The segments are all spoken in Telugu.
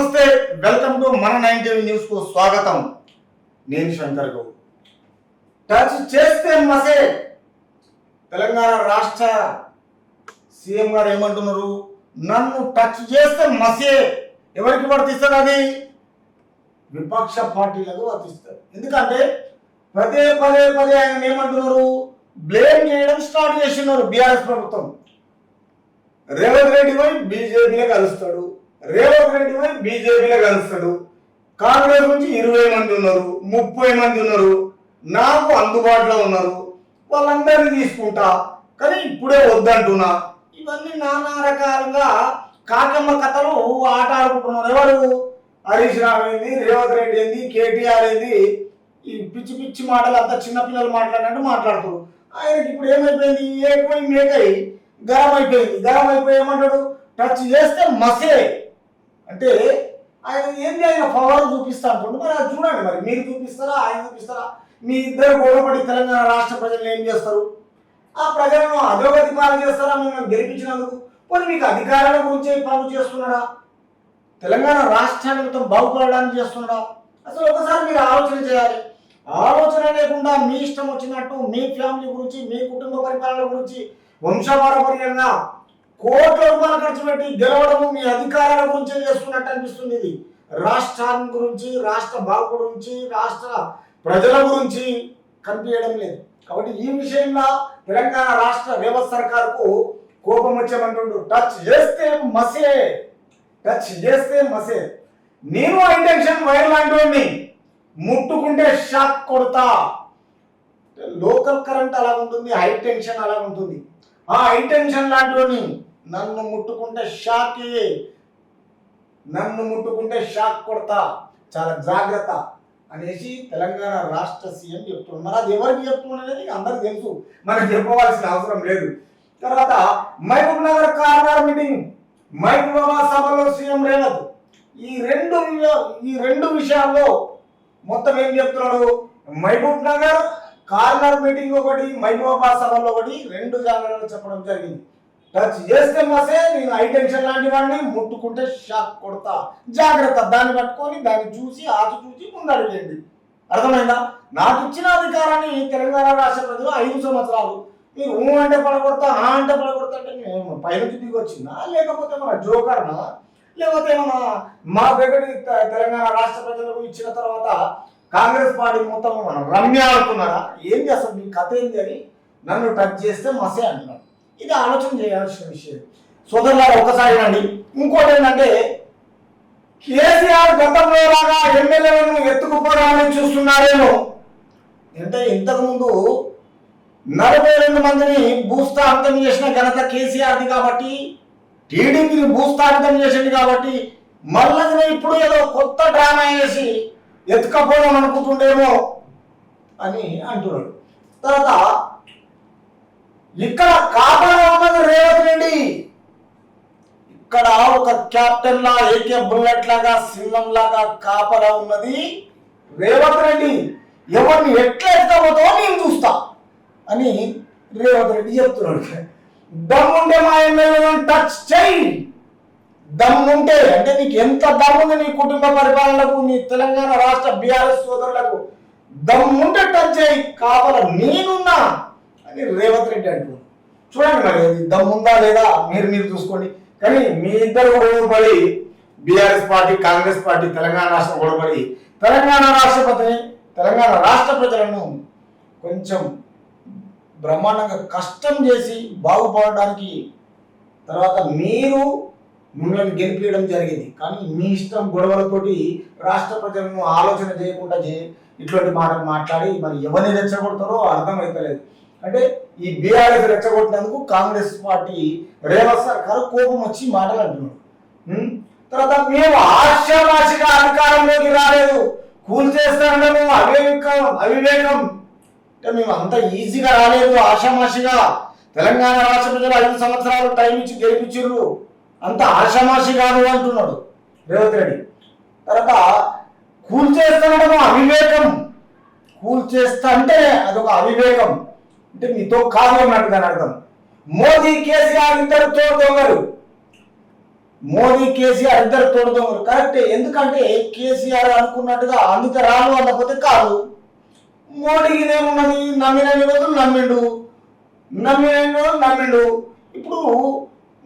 నమస్తే, వెల్కమ్ టు మన 9 న్యూస్ కు స్వాగతం. నేను శంకర్ గౌడ్. టచ్ చేస్తే మసే. తెలంగాణ రాష్ట్ర సీఎం గారు ఏమంటున్నారు? నన్ను టచ్ చేస్తే మసే. ఎవరికి వర్తిస్తుంది? అది విపక్ష పార్టీలకు వర్తిస్తారు. ఎందుకంటే పదే పదే పదే ఆయన ఏమంటున్నారు? బ్లేమ్ చేయడం స్టార్ట్ చేస్తున్నారు. బీఆర్ఎస్ ప్రభుత్వం రేవంత్ రెడ్డి పోయి బీజేపీలో కలుస్తాడు, రేవంత్ రెడ్డి పోయి బీజేపీలో కలుస్తాడు. కాంగ్రెస్ నుంచి 20 మంది ఉన్నారు, 30 మంది ఉన్నారు, నాకు అందుబాటులో ఉన్నారు, వాళ్ళందరినీ తీసుకుంటా, కానీ ఇప్పుడే వద్దంటున్నా. ఇవన్నీ నానా రకాలుగా కాకమ్మ కథలు ఆట ఆడుకుంటున్నారు. ఎవరు? హరీష్ రావు ఏంది, రేవంత్ రెడ్డి ఏంది, కేటీఆర్ ఏంది, ఈ పిచ్చి పిచ్చి మాటలు అంతా చిన్నపిల్లలు మాట్లాడినట్టు మాట్లాడుతారు. ఆయనకి ఇప్పుడు ఏమైపోయింది? ఏకమై మేకై గరం అయిపోయింది. గరం అయిపోయి ఏమంటాడు? టచ్ చేస్తే మసే. అంటే ఆయన ఏంది? ఆయన పవర్ చూపిస్తా అంటుండు. మరి అది చూడండి. మరి మీరు చూపిస్తారా, ఆయన చూపిస్తారా? మీ ఇద్దరు గొడవపడి తెలంగాణ రాష్ట్ర ప్రజలను ఏం చేస్తారు? ఆ ప్రజలను అధోగతి పాలన చేస్తారా? మిమ్మల్ని గెలిపించినందుకు. పోనీ మీకు అధికారాల గురించి పనులు చేస్తున్నాడా? తెలంగాణ రాష్ట్రాన్ని మొత్తం బాగుపడడానికి చేస్తున్నాడా? అసలు ఒకసారి మీరు ఆలోచన చేయాలి. ఆలోచన లేకుండా మీ ఇష్టం వచ్చినట్టు మీ ఫ్యామిలీ గురించి, మీ కుటుంబ పరిపాలన గురించి వంశపారపర్యంగా కోట్ల రూపాయలు ఖర్చు పెట్టి గెలవడము మీ అధికారాల గురించే చేస్తున్నట్టు అనిపిస్తుంది. ఇది రాష్ట్రాన్ని గురించి, రాష్ట్ర బాగు గురించి, రాష్ట్ర ప్రజల గురించి కనిపించడం లేదు. కాబట్టి ఈ విషయంలో తెలంగాణ రాష్ట్ర రేవంత్ సర్కార్కు కోపం వచ్చామంటుండు. టచ్ చేస్తే మసే, టచ్ చేస్తే మసే. నేను హైటెన్షన్ వైర్ లాంటి వాడిని, ముట్టుకుంటే షాక్ కొడతా. లోకల్ కరెంట్ అలా ఉంటుంది, హై టెన్షన్ అలా ఉంటుంది. ఆ హై టెన్షన్ లాంటి నన్ను ముట్టుకుంటే షాకే, నన్ను ముట్టుకుంటే షాక్ కొడతా, చాలా జాగ్రత్త అనేసి తెలంగాణ రాష్ట్ర సీఎం చెప్తున్నాడు. మరి అది ఎవరికి చెప్తున్నాడు అనేది అందరికి తెలుసు, మనకు చెప్పవలసిన అవసరం లేదు. తర్వాత మహబూబ్ నగర్ కార్నర్ మీటింగ్, మహబూబాబాద్ సభలో సీఎం రేవంత్ ఈ రెండు విషయాల్లో మొత్తం ఏం చెప్తున్నాడు? మహబూబ్ నగర్ కార్నర్ మీటింగ్ ఒకటి, మహబూబాబాద్ సభలో ఒకటి, 2 జాగాలలో చెప్పడం జరిగింది. టచ్ చేస్తే మసే, నేను హై టెన్షన్ లాంటి వాడిని, ముట్టుకుంటే షాక్ కొడతా, జాగ్రత్త. దాన్ని పట్టుకొని దాన్ని చూసి ఆచి చూసి ముందడిగేయండి. అర్థమైందా? నాకు ఇచ్చిన అధికారాన్ని తెలంగాణ రాష్ట్ర ప్రజలు 5 సంవత్సరాలు మీరు అంటే పడగొడతా, అంటే పడగొడతా అంటే నేను పైనుంచి దిగి వచ్చిందా, లేకపోతే మన జోకర్నా, లేకపోతే మా దగ్గర తెలంగాణ రాష్ట్ర ప్రజలకు ఇచ్చిన తర్వాత కాంగ్రెస్ పార్టీ మొత్తం మనం రమ్య ఆడుతున్నారా? ఏం చేస్తాం? మీ కథ ఏంది అని నన్ను టచ్ చేస్తే మసే అంటున్నాడు. ఇది ఆలోచన చేయాల్సిన విషయం. సోదరులారా ఒకసారి రండి. ఇంకోటి ఏంటంటే, కేసీఆర్ గతంలో లాగా ఎమ్మెల్యేలను ఎత్తుకుపోవడాన్ని చూస్తున్నారేమో. అంటే ఇంతకుముందు 42 మందిని భూస్థాపితం చేసిన ఘనత కేసీఆర్ది కాబట్టి, టీడీపీని భూస్థాపితం చేసింది కాబట్టి, మళ్ళీ ఇప్పుడు ఏదో కొత్త డ్రామా వేసి ఎత్తుకపోదాం అనుకుంటుండేమో అని అంటున్నాడు. తర్వాత ఇక్కడ కాపలా ఉన్నది రేవంత్ రెడ్డి. ఇక్కడ ఒక క్యాప్టెన్ లా, ఏకే బుల్లెట్ లాగా, సింహం లాగా కాపలా ఉన్నది రేవంత్ రెడ్డి. ఎవరిని ఎట్లా ఎత్తుకపోతావో నేను చూస్తా అని రేవంత్ రెడ్డి చెప్తున్నాడు. దమ్ముంటే మా ఎమ్మెల్యేలను టచ్ చేయి. దమ్ముంటే అంటే నీకు ఎంత దమ్ముంది నీ కుటుంబ పరిపాలనకు, నీ తెలంగాణ రాష్ట్ర బీఆర్ఎస్ సోదరులకు దమ్ముంటే టచ్ చేయి, కాపల నేనున్నా అని రేవంత్ రెడ్డి అంటున్నాడు. చూడండి మరి అది దమ్ముందా లేదా మీరు చూసుకోండి. కానీ మీ ఇద్దరు గొడవపడి, BRS party, Congress party, Telangana రాష్ట్రం గొడవపడి తెలంగాణ రాష్ట్ర ప్రజలను కొంచెం బ్రహ్మాండంగా కష్టం చేసి బాగుపడడానికి తర్వాత మీరు మిమ్మల్ని గెలిపించడం జరిగింది. కానీ మీ ఇష్టం గొడవలతోటి రాష్ట్ర ప్రజలను ఆలోచన చేయకుండా ఇట్లాంటి మాటలు మాట్లాడి మరి ఎవరిని రెచ్చగొడతారో అర్థమవుతలేదు. అంటే ఈ బీఆర్ఎస్ రెచ్చగొట్టినందుకు కాంగ్రెస్ పార్టీ రేవంత్ సర్కారు కోపం వచ్చి మాటలు అంటున్నాడు. తర్వాత మేము ఆశామాషిగా అధికారంలోకి రాలేదు, కూల్ చేస్తాను అవివేకం. అంటే మేము అంత ఈజీగా రాలేదు, ఆశామాషిగా. తెలంగాణ రాష్ట్ర ప్రజలు 5 సంవత్సరాలు టైం ఇచ్చి గెలిపించారు, అంత ఆశామాషి కాదు అంటున్నాడు రేవంత్ రెడ్డి. తర్వాత కూల్ చేస్తానడం అవివేకం. కూల్ చేస్తా అంటే అదొక అవివేకం, అంటే మీతో కాదు అన్నట్టు దాని అర్థం. మోదీ కేసీఆర్ ఇద్దరు తోడు దొంగలు. మోదీ కేసీఆర్ ఇద్దరు తోడు దొంగలు కరెక్టే. ఎందుకంటే కేసీఆర్ అనుకున్నట్టుగా అందుకే రాను అన్నపోతే కాదు. మోడీకి ఏమున్నది, నమ్మిన రోజులు నమ్మిండు. ఇప్పుడు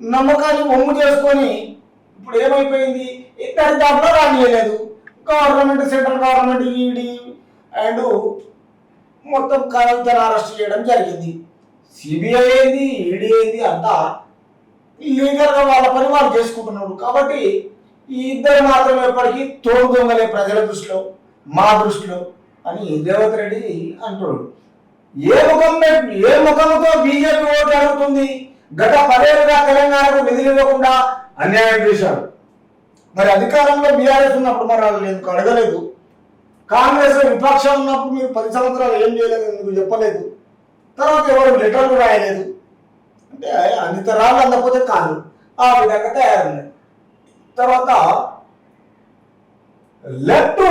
నమ్మకాన్ని ఒమ్ము చేసుకొని ఇప్పుడు ఏమైపోయింది, ఇద్దరి దాంట్లో రానియలేదు. Government, central government, ED and మొత్తం కవితను అరెస్ట్ చేయడం జరిగింది. సిబిఐ ఏంది, ఈడీ ఏంది, అంతా లీగల్గా వాళ్ళ పని వాళ్ళు చేసుకుంటున్నారు. కాబట్టి ఈ ఇద్దరు మాత్రం ఎప్పటికీ తోడు దొంగలే ప్రజల దృష్టిలో, మా దృష్టిలో అని రేవంత్ రెడ్డి అంటున్నాడు. ఏ ముఖంతో బీజేపీ ఓటు అడుగుతుంది? గత 10 ఏళ్ళుగా తెలంగాణకు నిధులు ఇవ్వకుండా అన్యాయం చేశారు. మరి అధికారంలో బీఆర్ఎస్ ఉన్నప్పుడు మరి వాళ్ళు ఎందుకు అడగలేదు? కాంగ్రెస్ విపక్షం ఉన్నప్పుడు మీరు 10 సంవత్సరాలు ఏం చేయలేదు, ఎందుకు చెప్పలేదు? తర్వాత ఎవరు లెటర్లు రాయలేదు అంటే అన్ని తరాలు అందకపోతే కాదు, ఆ విధంగా తయారున్నాయి. తర్వాత లెఫ్ట్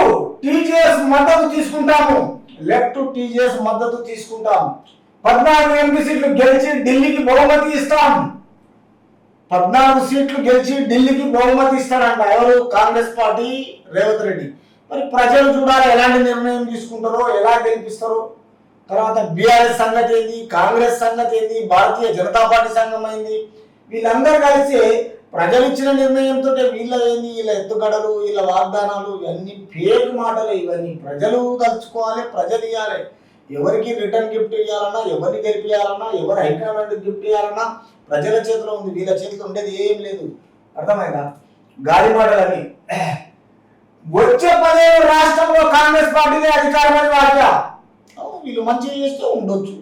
టీజేఎస్ మద్దతు తీసుకుంటాము. 14 ఎంపీ సీట్లు గెలిచి ఢిల్లీకి బహుమతి ఇస్తాం. 14 సీట్లు గెలిచి ఢిల్లీకి బహుమతి ఇస్తాడంట ఎవరు? కాంగ్రెస్ పార్టీ, రేవంత్ రెడ్డి. మరి ప్రజలు చూడాలి ఎలాంటి నిర్ణయం తీసుకుంటారో, ఎలా గెలిపిస్తారో. తర్వాత బీఆర్ఎస్ సంగతి ఏంది, కాంగ్రెస్ సంగతి ఏంది, భారతీయ జనతా పార్టీ సంఘం అయింది, వీళ్ళందరూ కలిసి ప్రజలు ఇచ్చిన నిర్ణయంతో వీళ్ళ ఎత్తుగడలు, వీళ్ళ వాగ్దానాలు ఇవన్నీ ఫేక్ మాటలు. ఇవన్నీ ప్రజలు తలుచుకోవాలి, ప్రజలు ఇవ్వాలి. ఎవరికి రిటర్న్ గిఫ్ట్ ఇవ్వాలన్నా, ఎవరిని గెలిపియాలన్నా, ఎవరు హైకమాండ్ గిఫ్ట్ ఇవ్వాలన్నా ప్రజల చేతిలో ఉంది, వీళ్ళ చేతిలో ఉండేది ఏం లేదు. అర్థమైందా? గాలి మాటలని. వచ్చే 10 ఏళ్ళు రాష్ట్రంలో కాంగ్రెస్ పార్టీదే అధికారమైన వాక్య. వీళ్ళు మంచిగా చేస్తే ఉండొచ్చు.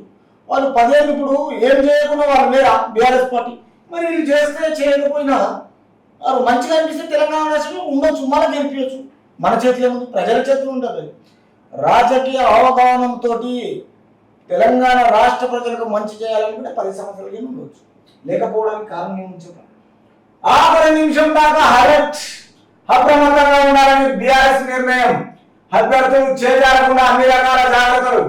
వాళ్ళు 10 ఏళ్ళు ఇప్పుడు ఏం చేయకుండా వాళ్ళు లేరా బీఆర్ఎస్ పార్టీ? మరి వీళ్ళు చేస్తే చేయకపోయినా వారు మంచిగా అనిపిస్తే తెలంగాణ రాష్ట్రంలో ఉండొచ్చు, మళ్ళీ గెలిపించచ్చు. మన చేతిలో ఏముంది? ప్రజల చేతిలో ఉంటుంది. రాజకీయ అవగాహనంతో తెలంగాణ రాష్ట్ర ప్రజలకు మంచి చేయాలనుకుంటే 10 సంవత్సరాలకి ఉండవచ్చు. లేకపోవడానికి కారణం ఏమని చెప్పాలి? ఆఖరి నిమిషం దాకా అప్రమత్తంగా ఉండాలని బీఆర్ఎస్ నిర్ణయం. అభ్యర్థులు చేజారకుండా అన్ని రకాల జాగ్రత్తలు.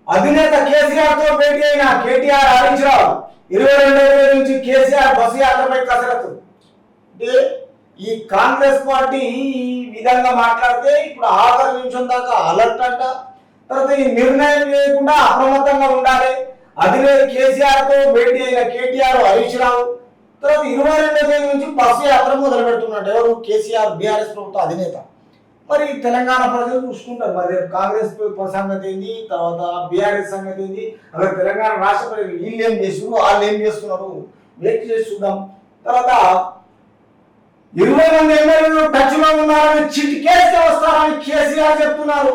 అధినేత కేసీఆర్ తో భేటీ అయిన కేటీఆర్, హరీష్ రావు 22వ నుంచి కేసీఆర్ బస్సు యాత్రపై కసరత్తు. అంటే ఈ కాంగ్రెస్ పార్టీ ఈ విధంగా మాట్లాడితే ఇప్పుడు ఆఖరి నిమిషం దాకా అలర్ట్ అంట. తర్వాత ఈ నిర్ణయం చేయకుండా అప్రమత్తంగా ఉండాలి. అధినేత కేసీఆర్ తో భేటీ అయిన కేటీఆర్, హరీష్ రావు తర్వాత 22వ నుంచి బస్సు యాత్ర మొదలు పెడుతున్నట్టు ఎవరు? కేసీఆర్, బీఆర్ఎస్ ప్రభుత్వ అధినేత. మరి తెలంగాణ ప్రజలు చూసుకుంటారు మరి కాంగ్రెస్ సంగతి ఏంది, తర్వాత బీఆర్ఎస్ సంగతి ఏంది, అక్కడ తెలంగాణ రాష్ట్ర ప్రజలు వీళ్ళు ఏం చేస్తున్నారు, వాళ్ళు ఏం చేస్తున్నారు, వెయిట్ చేసి చూద్దాం. తర్వాత 20 మంది ఎమ్మెల్యేలు టచ్ లో ఉన్నారని చిటికేస్తే వస్తారని కేసీఆర్ చెప్తున్నారు.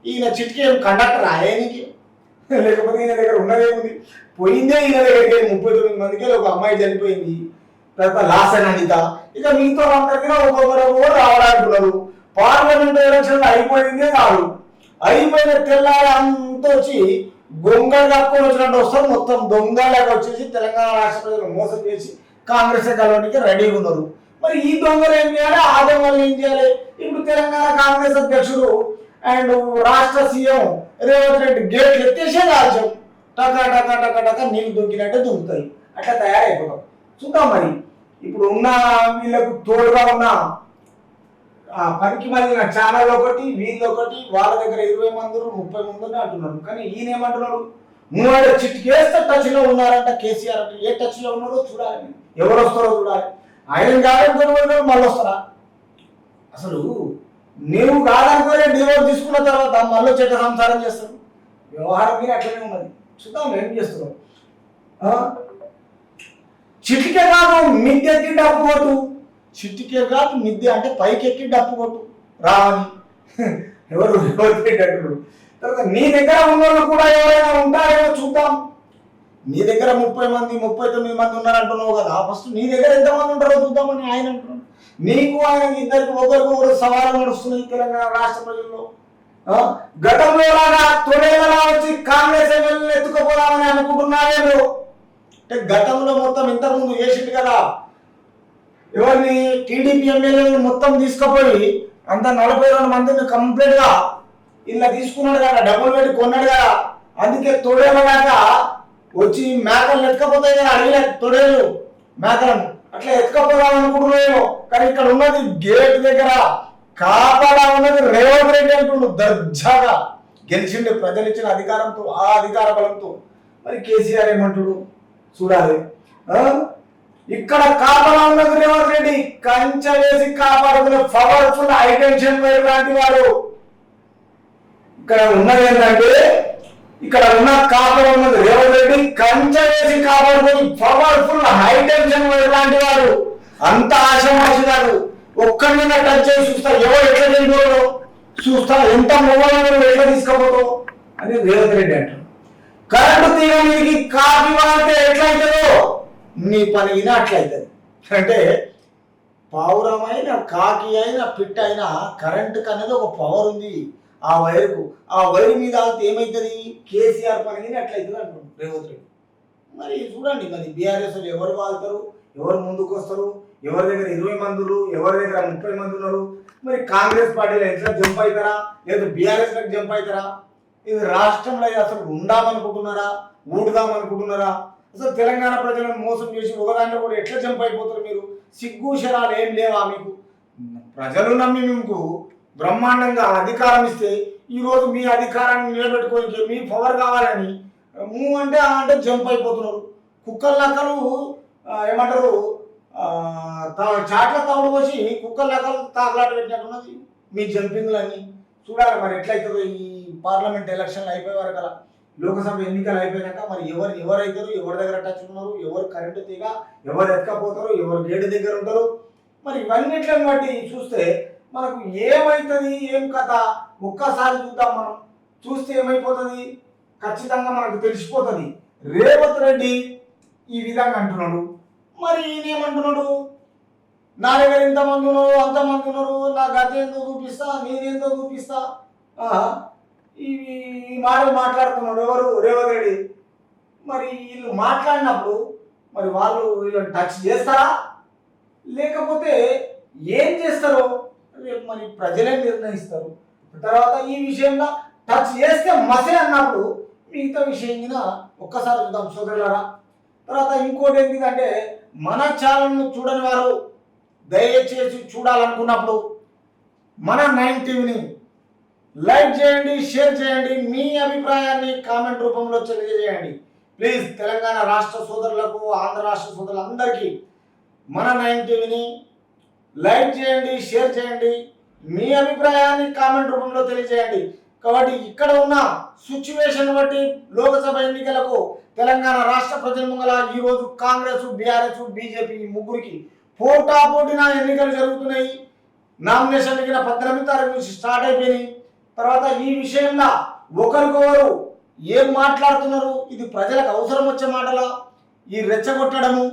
ఈయన చిటికే కండక్టర్ ఆయనకి, లేకపోతే ఈయన దగ్గర ఉన్నదేముంది? పోయిందే ఈయన దగ్గరికి 39 మందికి ఒక అమ్మాయి చనిపోయింది. తర్వాత లాసన్ అనిత, ఇక మిగతా అందరికీ ఒక్కొక్కరు రావాలంటున్నారు. పార్లమెంట్ ఎలక్షన్ అయిపోయిందే కాదు, అయిపోయిన తెల్లారి అంతా వచ్చి గొంగలు కప్పుకొని వచ్చినట్టు వస్తారు. మొత్తం దొంగలాగా వచ్చేసి తెలంగాణ రాష్ట్ర ప్రజలు మోసం చేసి కాంగ్రెస్ కలవడానికి రెడీగా ఉన్నారు. మరి ఈ దొంగలు ఏం చేయాలి, ఆ దొంగలు ఏం చేయాలి? ఇప్పుడు తెలంగాణ కాంగ్రెస్ అధ్యక్షుడు అండ్ రాష్ట్ర సీఎం రేవంత్ రెడ్డి గేట్లు ఎత్తేసే రాజ్యం టకా టకా టకా టకా నీళ్ళు దొరికినట్టే దొరుకుతాయి. అట్లా తయారైపోతాం. చూద్దాం మరి ఇప్పుడు ఉన్న వీళ్ళకు తోడుగా ఉన్న పనికి మళ్ళీ ఛానల్ ఒకటి, వీళ్ళు ఒకటి, వాళ్ళ దగ్గర 20 మంది 30 మంది అంటున్నారు. కానీ ఈయన ఏమంటున్నాడు? మూడు చిట్కేస్తే టచ్ లో ఉన్నారంట కేసీఆర్. అంటే ఏ టచ్ లో ఉన్నారో చూడాలి, ఎవరు వస్తారో చూడాలి. ఆయన కాదనుకుని మళ్ళీ వస్తారా? అసలు నీవు కాదనుకోలే డివోర్స్ తీసుకున్న తర్వాత మళ్ళీ చెట్ట సంసారం చేస్తారు. వ్యవహారం మీద అట్లనే ఉన్నది. చూద్దాం ఏం చేస్తున్నాం. చిటికే కాదు మిద్దెక్కి డప్పు కొట్టు, చిటికే కాదు మిద్దె అంటే పైకెక్కి డప్పు కొట్టు రావని ఎవరు పెట్టేటట్టు. తర్వాత నీ దగ్గర ఉన్న వాళ్ళు కూడా ఎవరైనా ఉంటారేమో చూద్దాం. నీ దగ్గర 30 మంది 39 మంది ఉన్నారంటున్నావు కదా, ఫస్ట్ నీ దగ్గర ఎంతమంది ఉంటారో చూద్దామని ఆయన అంటున్నాడు. నీకు ఆయన ఇద్దరికి ఒకరికొకరు సవాలు నడుస్తున్నాయి తెలంగాణ రాష్ట్ర ప్రజల్లో. గతంలో లాగా తొడేలా వచ్చి కాంగ్రెస్ ఎమ్మెల్యేలు ఎత్తుకుపోదామని అనుకుంటున్నారేమో. అంటే గతంలో మొత్తం ఇంతకుముందు వేసింది కదా, ఎవరిని టీడీపీ ఎమ్మెల్యేలు మొత్తం తీసుకుపోయి అంత 42 మందిని కంప్లీట్ గా ఇలా తీసుకున్నాడు కదా, డబ్బులు పెట్టి కొన్నాడు కదా. అందుకే తొడేలాగా వచ్చి మేకలు ఎత్తుకపోతాయి కదా, అడిగిన తొడేలు మేకలను అట్లా ఎత్తుకపోదాం అనుకుంటున్నామో, కానీ ఇక్కడ ఉన్నది గేట్ దగ్గర కాపాడా ఉన్నది రేవంత్ రెడ్డి అంటుండు దర్జాగా గెలిచిండు ప్రజలు ఇచ్చిన అధికారంతో, ఆ అధికార బలంతో. మరి కేసీఆర్ ఏమంటుడు చూడాలి. ఇక్కడ కాపాడా ఉన్నది రేవంత్ రెడ్డి, కంచె వేసి కాపాడుతున్న పవర్ఫుల్ హైటెన్షన్ వైర్ లాంటి వాడు. ఇక్కడ ఉన్నది ఏంటంటే, ఇక్కడ ఉన్న కాపాడు ఉన్నది రేవంత్ రెడ్డి, కంచె వేసి కాపాడుకుని పవర్ఫుల్ హైటెన్షన్ వైర్ లాంటి వాడు. అంత ఆశమాషి కాదు, ఒక్కడి మీద టచ్ చేసి చూస్తా, ఎవరు ఎట్లా వెళ్ళిపోతావు చూస్తా, ఎంత మొబైల్ ఎట్లా తీసుకుపోతావు అని రేవంత్ రెడ్డి అంటారు. కరెంటు తీగ మీదకి కాపీ వాడితే ఎట్లయితుందో నీ పని అయినా అట్లయితుంది. అంటే పావురమైన కాకి అయినా పిట్ట అయినా కరెంటుకి అనేది ఒక పవర్ ఉంది ఆ వైర్కు. ఆ వైర్ మీద ఏమవుతుంది, కేసీఆర్ పని అయినా అట్లయితుంది అంటున్నాడు రేవంత్ రెడ్డి. మరి చూడండి, మరి బీఆర్ఎస్ ఎవరు వాళ్తారు, ఎవరు ముందుకు వస్తారు, ఎవరి దగ్గర 20 మంది, ఎవరి దగ్గర 30 మంది ఉన్నారు. మరి కాంగ్రెస్ పార్టీలో ఎట్లా జంప్ అవుతారా, లేదా బీఆర్ఎస్ లకు జంప్ అవుతారా? ఇది రాష్ట్రంలో అసలు ఉందామనుకుంటున్నారా, ఊడుదామనుకుంటున్నారా? అసలు తెలంగాణ ప్రజలను మోసం చేసి ఒకదాంట్లో కూడా ఎట్లా జంప్ అయిపోతారు మీరు? సిగ్గు శరాలు ఏం లేవా మీకు? ప్రజలు నమ్మి మీకు బ్రహ్మాండంగా అధికారం ఇస్తే ఈరోజు మీ అధికారాన్ని నిలబెట్టుకోనికి మీ పవర్ కావాలని అంటే జంప్ అయిపోతున్నారు. కుక్కల లెక్కలు ఏమంటారు, చాట్ల తవుడు పోసి కుక్కల లెక్కలు తాకలాట పెట్టినట్టున్నది మీ జంపింగ్లన్నీ. చూడాలి మరి ఎట్లయితుందో ఈ పార్లమెంట్ ఎలక్షన్లు అయిపోయే వరకు. అలా లోక్సభ ఎన్నికలు అయిపోయినాక మరి ఎవరైతారు, ఎవరి దగ్గర టచ్ ఉన్నారు, ఎవరు కరెంటు తీగ, ఎవరు ఎక్కకపోతారు, ఎవరు గేటు దగ్గర ఉంటారు. మరి ఇవన్నిట్లను బట్టి చూస్తే మనకు ఏమవుతుంది, ఏం కథ ఒక్కసారి చూద్దాం. మనం చూస్తే ఏమైపోతుంది ఖచ్చితంగా మనకు తెలిసిపోతుంది. రేవంత్ రెడ్డి ఈ విధంగా అంటున్నాడు, మరి ఈయనేమంటున్నాడు, నా దగ్గర ఇంతమంది ఉన్నారు, అంతమంది ఉన్నారు, నా గత ఏందో చూపిస్తా, నేనేందో చూపిస్తా, ఈ మాటలు మాట్లాడుతున్నాడు ఎవరు, రేవంత్ రెడ్డి. మరి వీళ్ళు మాట్లాడినప్పుడు మరి వీళ్ళని టచ్ చేస్తారా, లేకపోతే ఏం చేస్తారో రేపు మరి ప్రజలే నిర్ణయిస్తారు. తర్వాత ఈ విషయంలో టచ్ చేస్తే మసే అన్నప్పుడు మిగతా విషయం మీద ఒక్కసారి చూద్దాం సోదరులారా. తర్వాత ఇంకోటి ఏంటిదంటే, మన ఛానల్ను చూడని వారు దయచేసి చూడాలనుకున్నప్పుడు మన 9 టీవీని లైక్ చేయండి, షేర్ చేయండి, మీ అభిప్రాయాన్ని కామెంట్ రూపంలో తెలియజేయండి. ప్లీజ్ తెలంగాణ రాష్ట్ర సోదరులకు, ఆంధ్ర రాష్ట్ర సోదరులందరికీ మన 9 టీవీని లైక్ చేయండి, షేర్ చేయండి, మీ అభిప్రాయాన్ని కామెంట్ రూపంలో తెలియజేయండి. కాబట్టి ఇక్కడ ఉన్న సిచ్యువేషన్ బట్టి లోక్సభ ఎన్నికలకు తెలంగాణ రాష్ట్ర ప్రజల ముంగల ఈరోజు కాంగ్రెస్, బీఆర్ఎస్, బీజేపీ ముగ్గురికి పోటాపోటీన ఎన్నికలు జరుగుతున్నాయి. నామినేషన్ దగ్గర 18 తారీఖు నుంచి స్టార్ట్ అయిపోయినాయి. తర్వాత ఈ విషయంలో ఒకరికొకరు ఏం మాట్లాడుతున్నారు, ఇది ప్రజలకు అవసరం వచ్చే మాటలా? ఈ రెచ్చగొట్టడము,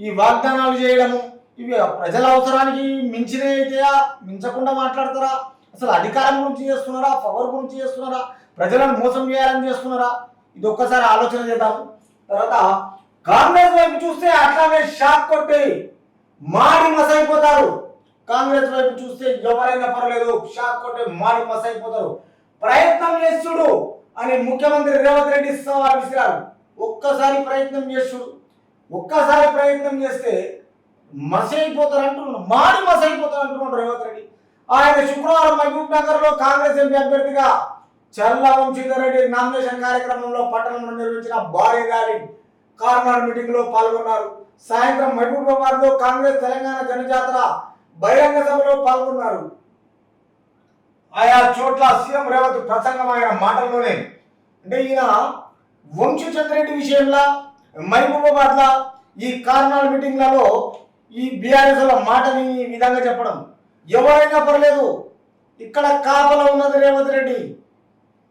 ఈ వాగ్దానాలు చేయడము, ఇవి ప్రజల అవసరానికి మించినవి అయితేయా, మించకుండా మాట్లాడతారా? అసలు అధికారం గురించి చేస్తున్నారా, పవర్ గురించి చేస్తున్నారా, ప్రజలను మోసం చేయాలని చేస్తున్నారా? ఇది ఒక్కసారి ఆలోచన చేద్దాం. తర్వాత కాంగ్రెస్ వైపు చూస్తే అట్లానే షాక్ కొట్టి మాడి మసైపోతారు. కాంగ్రెస్ వైపు చూస్తే ఎవరైనా పర్వాలేదు, షాక్ కొట్టి మాడి మసైపోతారు. ప్రయత్నం చేస్తుడు అని ముఖ్యమంత్రి రేవంత్ రెడ్డి సవాల్ విసిరారు. ఒక్కసారి ప్రయత్నం చేస్తుడు, ఒక్కసారి ప్రయత్నం చేస్తే మసైపోతారు అంటున్నాడు, మాడి మసైపోతారు అంటున్నాడు రేవంత్ రెడ్డి. ఆయన శుక్రవారం మహబూబ్ నగర్ లో కాంగ్రెస్ ఎంపీ అభ్యర్థిగా చల్ల వంశీధర్ రెడ్డి నామినేషన్ కార్యక్రమంలో పట్టణంలో నిర్వహించిన భారీ ర్యాలీ కార్నర్ మీటింగ్ లో పాల్గొన్నారు. సాయంత్రం మహబూబాబాద్ లో కాంగ్రెస్ తెలంగాణ జనజాతర బహిరంగ సభలో పాల్గొన్నారు. ఆయా చోట్ల సీఎం రేవంత్ ప్రసంగం ఆయన మాటల్లోనే, అంటే ఈయన వంశీచంద్రెడ్డి విషయంలో మహబూబాబాద్ లా ఈ కార్నర్ మీటింగ్లలో ఈ బీఆర్ఎస్ మాటని ఈ విధంగా చెప్పడం, ఎవరైనా పర్లేదు ఇక్కడ కాపలా ఉన్నది రేవంత్ రెడ్డి,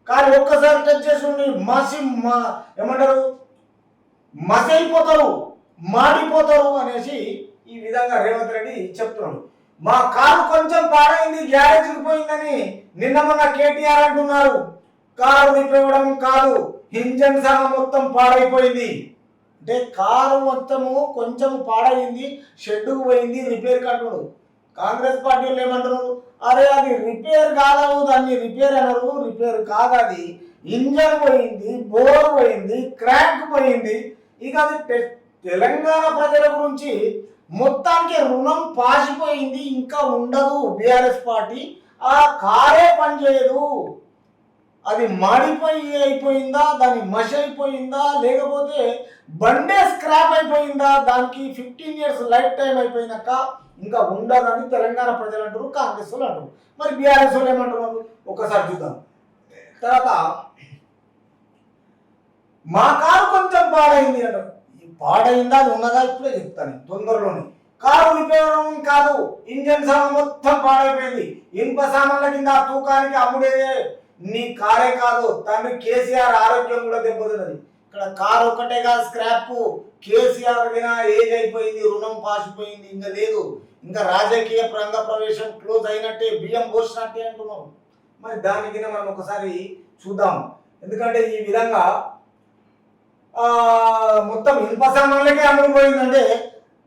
కానీ ఒక్కసారి టచ్ చేసి ఏమంటారు మసైపోతారు, మాడిపోతారు అనేసి ఈ విధంగా రేవంత్ రెడ్డి చెప్తున్నాడు. మా కారు కొంచెం పాడైంది, గ్యారేజ్కి పోయిందని నిన్న మొన్న కేటీఆర్ అంటున్నారు. కారు రిపేవడం కాదు, ఇంజన్ సగం మొత్తం పాడైపోయింది. అంటే కారు మొత్తము కొంచెం పాడైంది, షెడ్డుకు పోయింది, రిపేర్కి అంటున్నాడు. కాంగ్రెస్ పార్టీలు ఏమంటున్నారు, అరే అది రిపేర్ కాదు, దాన్ని రిపేర్ అనరు, రిపేర్ కాదు, అది ఇంజన్ పోయింది, బోర్ పోయింది, క్రాక్ పోయింది. ఇక అది తెలంగాణ ప్రజల గురించి మొత్తానికి రుణం పాసిపోయింది, ఇంకా ఉండదు బీఆర్ఎస్ పార్టీ. ఆ కారే పనిచేయదు, అది మాడిపోయి అయిపోయిందా, దాని మషి అయిపోయిందా, లేకపోతే బండే స్క్రాప్ అయిపోయిందా, దానికి 15 years లైఫ్ టైం అయిపోయినాక ఇంకా ఉండదని తెలంగాణ ప్రజలు అంటారు, కాంగ్రెస్ వాళ్ళు అంటారు. మరి బీఆర్ఎస్ వాళ్ళు ఏమంటున్నారు ఒకసారి చూద్దాం. తర్వాత మా కారు కొంచెం పాడైంది అంటారు. పాడైందా, అది ఉన్నదా ఇప్పుడే చెప్తాను తొందరలోనే. కారు రిపేర్ కాదు, ఇంజన్ సామాన్ మొత్తం పాడైపోయింది, ఇనుప సామాన్ల కింద తూకానికి అమ్ముడేదే నీ కారే కాదు, తండ్రి కేసీఆర్ ఆరోగ్యం కూడా దెబ్బతిన్నది. ఇక్కడ కారు ఒక్కటే కాదు స్క్రాప్, కేసీఆర్ ఏజ్ అయిపోయింది, రుణం పాసిపోయింది, ఇంకా లేదు, ఇంకా రాజకీయ రంగ ప్రవేశం క్లోజ్ అయినట్టే, బియ్యం పోసినట్టే అంటున్నాం. మరి దానికి మనం ఒకసారి చూద్దాం. ఎందుకంటే ఈ విధంగా మొత్తం ఇనుప సామాన్లకే అమ్ముడుపోయిందంటే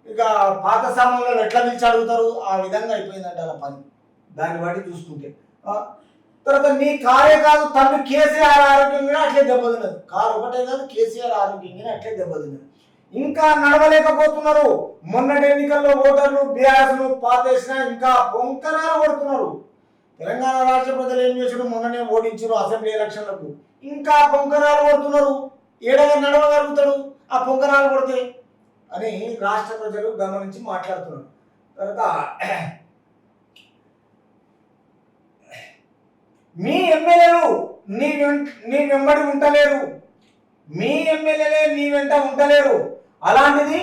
ఇక పాత సామాన్లు ఎట్లా పిలిచి అడుగుతారు, ఆ విధంగా అయిపోయిందంటే అలా పని. దాన్ని బట్టి చూసుకుంటే తర్వాత నీ కారే కాదు, తండ్రి కేసీఆర్ ఆరోగ్యంగా అట్లే దెబ్బతిన్నది. కారు ఒకటే కాదు, కేసీఆర్ ఆరోగ్యంగా అట్లే దెబ్బతిన్నది. ఇంకా నడవలేకపోతున్నారు. మొన్నటి ఎన్నికల్లో ఓటర్లు బీఆర్ఎస్ను పాతేసినా ఇంకా పొంకనాలు కొడుతున్నారు. తెలంగాణ రాష్ట్ర ప్రజలు ఏం చేసారు, మొన్ననే ఓడించారు అసెంబ్లీ ఎలక్షన్లకు, ఇంకా పొంకనాలు కొడుతున్నారు. ఏడగా నడవగలుగుతాడు ఆ పొంకనాలు కొడితే అని రాష్ట్ర ప్రజలు గమనించి మాట్లాడుతున్నారు. తర్వాత మీ ఎమ్మెల్యేలు నీ వెంబడి ఉంటలేరు, మీ ఎమ్మెల్యేలే నీ వెంట ఉంటలేరు, అలాంటిది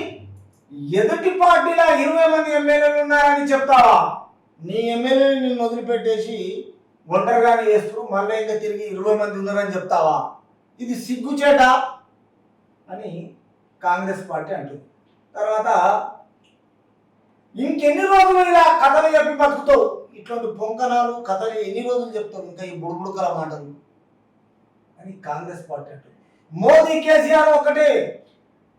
ఎదుటి పార్టీలో 20 మంది ఎమ్మెల్యేలు ఉన్నారని చెప్తావా? నీ ఎమ్మెల్యేలు నిన్ను వదిలిపెట్టేసి ఒంటరిగానే చేస్తూ మళ్ళీ ఇంకా తిరిగి 20 మంది ఉన్నారని చెప్తావా? ఇది సిగ్గుచేట అని కాంగ్రెస్ పార్టీ అంటుంది. తర్వాత ఇంకెన్ని రోజులు ఇలా కథలు చెప్పి బతుకుతావు? ఇట్లాంటి పొంకనాలు కథలు ఎన్ని రోజులు చెప్తావు ఇంకా ఈ బుడుబుడుకల మాటలు అని కాంగ్రెస్ పార్టీ అంటుంది. మోదీ కేసీఆర్ ఒకటే,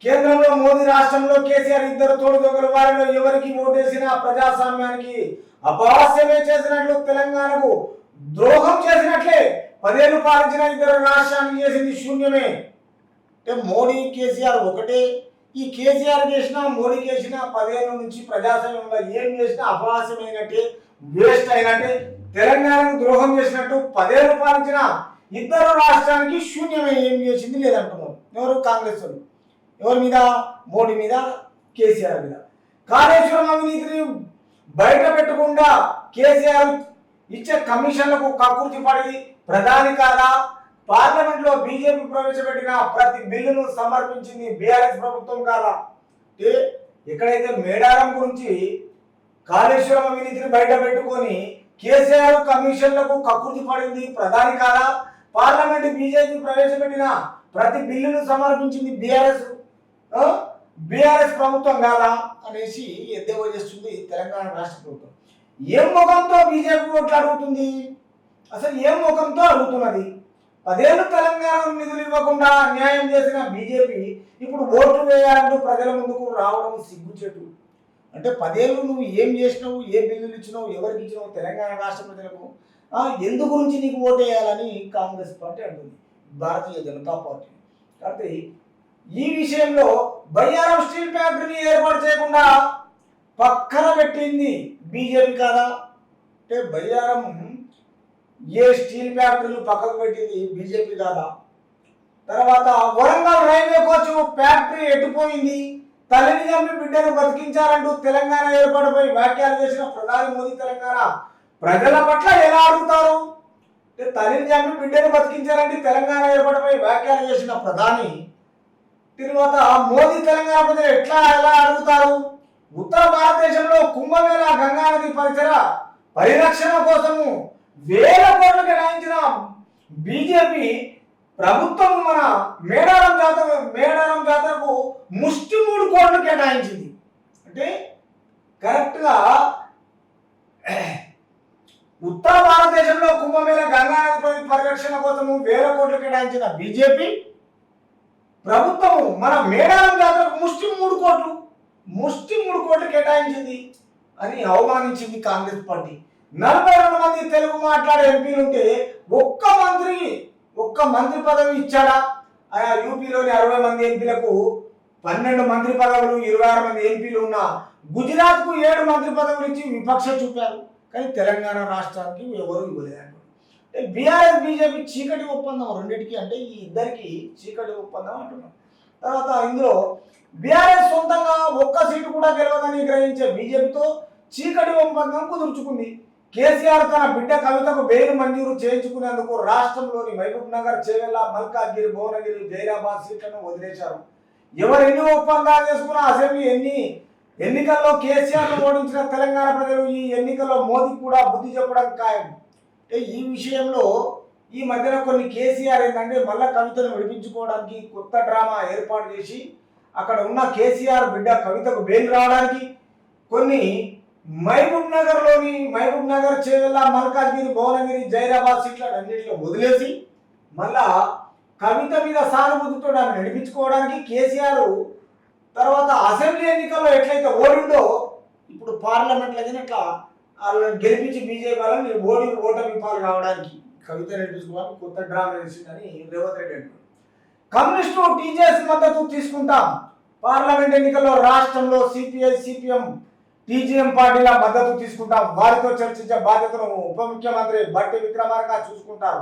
కేంద్రంలో మోదీ, రాష్ట్రంలో కేసీఆర్, ఇద్దరు తోడుదొగలు. వారిలో ఎవరికి ఓటేసినా ప్రజాస్వామ్యానికి అపహాస్యమే చేసినట్లు, తెలంగాణకు ద్రోహం చేసినట్లే. 10 ఏళ్ళు పాలించిన ఇద్దరు రాష్ట్రానికి చేసింది శూన్యమే. అంటే మోడీ కేసీఆర్ ఒకటే. ఈ కేసీఆర్ చేసినా మోడీ చేసిన 10 ఏళ్ళ నుంచి ప్రజాస్వామ్యంలో ఏం చేసినా అపహాస్యమైనట్టే, వేస్ట్ అయినట్టే. తెలంగాణకు ద్రోహం చేసినట్టు 10 ఏళ్ళు పాలించిన ఇద్దరు రాష్ట్రానికి శూన్యమే, ఏం చేసింది లేదంటున్నారు. ఎవరు? కాంగ్రెస్ వాళ్ళు. ఎవరి మీద? మోడీ మీద, కేసీఆర్ మీద. కాళేశ్వరం అవినీతిని బయట పెట్టకుండా కేసీఆర్ ఇచ్చే కమిషన్లకు కక్కుర్తి పడి ప్రధాని కాదా? పార్లమెంట్లో బీజేపీ ప్రవేశపెట్టిన ప్రతి బిల్లును సమర్పించింది బీఆర్ఎస్ ప్రభుత్వం కాదా? ఎక్కడైతే మేడారం గురించి కాళేశ్వరం అవినీతిని బయట పెట్టుకొని కేసీఆర్ కమిషన్లకు కక్కుర్తి పడింది ప్రధాని కాదా? పార్లమెంట్ బీజేపీ ప్రవేశపెట్టిన ప్రతి బిల్లును సమర్పించింది బీఆర్ఎస్ ప్రభుత్వం కాదా అనేసి ఎద్దేవా చేస్తుంది తెలంగాణ రాష్ట్ర ప్రభుత్వం. ఏం ముఖంతో బీజేపీ ఓట్లు అడుగుతుంది? అసలు ఏం ముఖంతో అడుగుతున్నది? 10 ఏళ్ళు తెలంగాణ నిధులు ఇవ్వకుండా న్యాయం చేసిన బీజేపీ ఇప్పుడు ఓట్లు వేయాలంటూ ప్రజల ముందుకు రావడం సిగ్గుచేటు. అంటే 10 ఏళ్ళు నువ్వు ఏం చేసినావు, ఏ బిల్లులు ఇచ్చినావు, ఎవరికి ఇచ్చినావు తెలంగాణ రాష్ట్ర ప్రజలకు? ఎందు గురించి నీకు ఓటు వేయాలని కాంగ్రెస్ పార్టీ అంటుంది, భారతీయ జనతా పార్టీ. కాబట్టి ఈ విషయంలో బయ్యారం స్టీల్ ఫ్యాక్టరీని ఏర్పాటు చేయకుండా పక్కన పెట్టింది బీజేపీ కాదా? అంటే బయ్యారం ఏ స్టీల్ ఫ్యాక్టరీలు పక్కకు పెట్టింది బీజేపీ కాదా? తర్వాత వరంగల్ రైల్వే కోచ్ ఫ్యాక్టరీ ఎట్టుపోయింది, తల్లిని చంపి బిడ్డను బతికించారంటూ తెలంగాణ ఏర్పాటుపై వ్యాఖ్యలు చేసిన ప్రధాని మోదీ తెలంగాణ ప్రజల పట్ల ఎలా అడుగుతారు? తల్లిని చంపి బిడ్డను బతికించారంటే తెలంగాణ ఏర్పాటుపై వ్యాఖ్యలు చేసిన ప్రధాని తర్వాత మోదీ తెలంగాణ ప్రజలు ఎలా అడుగుతారు? ఉత్తర భారతదేశంలో కుంభమేళ, గంగానది పరిసర పరిరక్షణ కోసము 1000 కోట్లు కేటాయించిన బీజేపీ ప్రభుత్వం మన మేడారం జాతరకు ముష్టి 3 కోట్లు కేటాయించింది. అంటే కరెక్ట్గా ఉత్తర భారతదేశంలో కుంభమేళ, గంగానది పరిరక్షణ కోసము 1000 కోట్లు కేటాయించిన బీజేపీ ప్రభుత్వము మన మేడారం జాతరకు ముష్టి 3 కోట్లు కేటాయించింది అని అవమానించింది కాంగ్రెస్ పార్టీ. 42 మంది తెలుగు మాట్లాడే ఎంపీలు ఉంటే ఒక్క మంత్రి పదవి ఇచ్చాడా? యూపీలోని 60 మంది ఎంపీలకు 12 మంత్రి పదవులు, 26 మంది ఎంపీలు ఉన్న గుజరాత్కు 7 మంత్రి పదవులు ఇచ్చి విపక్ష చూపారు, కానీ తెలంగాణ రాష్ట్రానికి ఎవరు ఇవ్వలేదు. బీఆర్ఎస్ బీజేపీ చీకటి ఒప్పందం రెండింటికి, అంటే ఈ ఇద్దరికి చీకటి ఒప్పందం అంటున్నాం. తర్వాత ఇందులో బీఆర్ఎస్ సొంతంగా ఒక్క సీటు కూడా గెలవదని గ్రహించే బీజేపీతో చీకటి ఒప్పందం కుదుర్చుకుంది. కేసీఆర్ తన బిడ్డ కవితకు బెయిల్ మంజూరు చేయించుకునేందుకు రాష్ట్రంలోని మహబూబ్ నగర్, చేవెళ్ల, మల్కాజ్గిరి, భువనగిరి, జైరాబాద్ సీట్లను వదిలేశారు. ఎవరు ఎన్ని ఒప్పందాలు చేసుకున్నా అసెంబ్లీ ఎన్నికల్లో కేసీఆర్ను ఓడించిన తెలంగాణ ప్రజలు ఈ ఎన్నికల్లో మోదీ కూడా బుద్ధి చెప్పడం ఖాయం. ఈ విషయంలో ఈ మధ్యన కొన్ని కేసీఆర్ ఏంటంటే మళ్ళా కవితను విడిపించుకోవడానికి కొత్త డ్రామా ఏర్పాటు చేసి అక్కడ ఉన్న కేసీఆర్ బిడ్డ కవితకు బెయిల్ రావడానికి కొన్ని మహబూబ్ నగర్, చేవెళ్ల, మల్కాజ్గిరి, భువనగిరి, జైరాబాద్ సీట్లను అన్నింటిలో వదిలేసి మళ్ళా కవిత మీద సానుభూతితో ఆమె నడిపించుకోవడానికి కేసీఆర్ తర్వాత అసెంబ్లీ ఎన్నికల్లో ఎట్లయితే ఓడిందో ఇప్పుడు పార్లమెంట్లో ఇట్లా వాళ్ళని గెలిపించి బీజేపీ వాళ్ళని ఓటమి పాలు కావడానికి కవిత నడిపించుకోవడానికి కొత్త డ్రామా వేసిందని రేవంత్ రెడ్డి అంటారు. కమ్యూనిస్టు టీజేఎస్ మద్దతు తీసుకుంటాం. పార్లమెంట్ ఎన్నికల్లో రాష్ట్రంలో సిపిఐ, సిపిఎం, టీజీఎం పార్టీల మద్దతు తీసుకుంటాం. వారితో చర్చించే బాధ్యతను ఉప ముఖ్యమంత్రి బట్టి విక్రమార్క చూసుకుంటారు.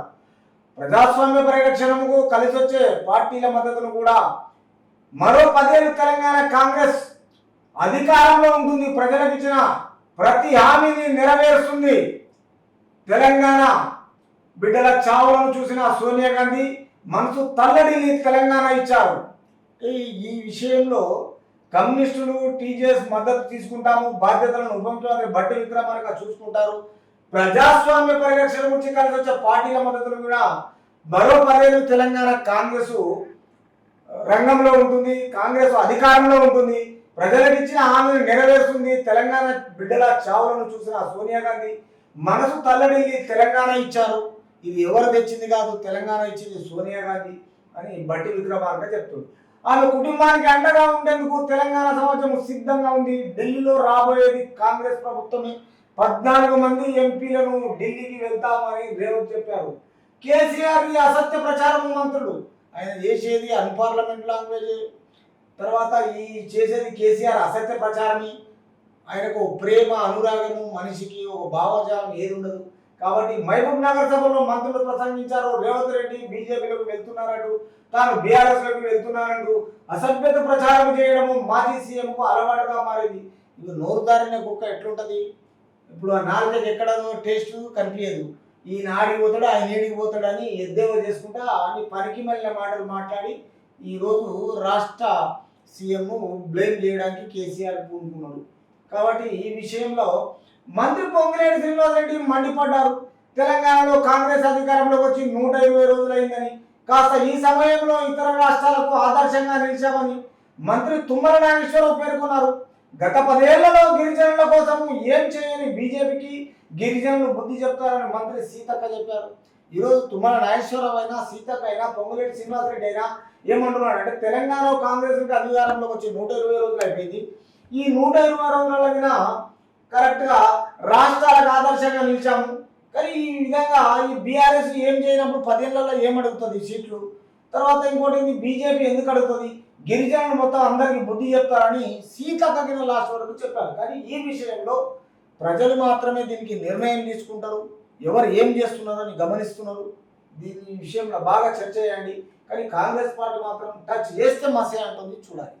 ప్రజాస్వామ్య పరిరక్షణకు కలిసి వచ్చే పార్టీల మద్దతును కూడా మరో 10 ఏళ్ళు తెలంగాణ కాంగ్రెస్ అధికారంలో ఉంటుంది. ప్రజలకు ఇచ్చిన ప్రతి హామీని నెరవేరుస్తుంది. తెలంగాణ బిడ్డల చావులను చూసిన సోనియా గాంధీ మనసు తల్లడిని తెలంగాణ ఇచ్చారు. ఈ విషయంలో కమ్యూనిస్టులు టీజేఎస్ మద్దతు తీసుకుంటాము. బాధ్యతలను ఉప ముఖ్యమంత్రి బట్టి విక్రమార్క చూసుకుంటారు. ప్రజాస్వామ్య పరిరక్షణ గురించి కలిసి వచ్చే పార్టీల మద్దతులు కూడా మరో 10 ఏళ్ళు తెలంగాణ కాంగ్రెస్ రంగంలో ఉంటుంది. కాంగ్రెస్ అధికారంలో ఉంటుంది. ప్రజలకు ఇచ్చిన హామీని నెరవేరుస్తుంది. తెలంగాణ బిడ్డల చావులను చూసిన సోనియా గాంధీ మనసు తల్లడిల్లి తెలంగాణ ఇచ్చారు. ఇది ఎవరు తెచ్చింది కాదు, తెలంగాణ ఇచ్చింది సోనియా గాంధీ అని బట్టి విక్రమార్క చెప్తుంది. ఆమె కుటుంబానికి అండగా ఉండేందుకు తెలంగాణ సమాజం సిద్ధంగా ఉంది. ఢిల్లీలో రాబోయేది కాంగ్రెస్ ప్రభుత్వమే. 14 మంది ఎంపీలను ఢిల్లీకి వెళ్తామని రేవంత్ చెప్పారు. కేసీఆర్ అసత్య ప్రచారం మంత్రులు, ఆయన చేసేది అన్పార్లమెంట్ లాంగ్వేజ్, తర్వాత ఈ చేసేది కేసీఆర్ అసత్య ప్రచారమే. ఆయనకు ప్రేమ, అనురాగము, మనిషికి ఒక భావజాలం ఏది ఉండదు. కాబట్టి మహబూబ్ నగర్ సభలో మంత్రులు ప్రసంగించారు. రేవంత్ రెడ్డి బీజేపీలోకి వెళ్తున్నారంటూ, తాను బీఆర్ఎస్లోకి వెళ్తున్నానంటూ అసభ్యత ప్రచారం చేయడము మాజీ సీఎంకు అలవాటుగా మారింది. ఇవి నోరు దారిన కుక్క ఎట్లుంటుంది, ఇప్పుడు ఆ నాలుగకి ఎక్కడనో టేస్ట్ కనిపించదు. ఈయన ఆడికి పోతాడు, ఆయన ఏడికి పోతాడు అని ఎద్దేవా చేసుకుంటా అన్ని పనికి మళ్ళీ మాటలు మాట్లాడి ఈరోజు రాష్ట్ర సీఎం బ్లేమ్ చేయడానికి కేసీఆర్ పూనుకున్నాడు. కాబట్టి ఈ విషయంలో మంత్రి పొంగిలేటి శ్రీనివాసరెడ్డి మండిపడ్డారు. తెలంగాణలో కాంగ్రెస్ అధికారంలోకి వచ్చి 120 రోజులైందని, కాస్త ఈ సమయంలో ఇతర రాష్ట్రాలకు ఆదర్శంగా నిలిచామని మంత్రి తుమ్మల నాగేశ్వరరావు పేర్కొన్నారు. గత 10 ఏళ్లలో గిరిజనుల కోసం ఏం చేయని బీజేపీకి గిరిజనులు బుద్ధి చెప్తారని మంత్రి సీతక్క చెప్పారు. ఈరోజు తుమ్మల నాగేశ్వరరావు అయినా, సీతక్క అయినా, పొంగులేటి శ్రీనివాసరెడ్డి అయినా ఏమంటున్నాడు అంటే తెలంగాణలో కాంగ్రెస్కి అధికారంలోకి వచ్చి 120 రోజులు అయిపోయింది. ఈ 120 రోజుల కరెక్ట్గా రాష్ట్రాలకు ఆదర్శంగా నిలిచాము. కానీ ఈ విధంగా ఈ బీఆర్ఎస్ ఏం చేయనప్పుడు 10 ఏళ్లలో ఏమడుగుతుంది సీట్లు? తర్వాత ఇంకోటి బీజేపీ ఎందుకు అడుగుతుంది? గిరిజనులు మొత్తం అందరికీ బుద్ధి చెప్తారని సీతక్క లాస్ట్ వరకు చెప్పారు. కానీ ఈ విషయంలో ప్రజలు మాత్రమే దీనికి నిర్ణయం తీసుకుంటారు. ఎవరు ఏం చేస్తున్నారని గమనిస్తున్నారు. దీని విషయంలో బాగా చర్చ చేయండి. కానీ కాంగ్రెస్ పార్టీ మాత్రం టచ్ చేస్తే మసే అంటుంది, చూడాలి.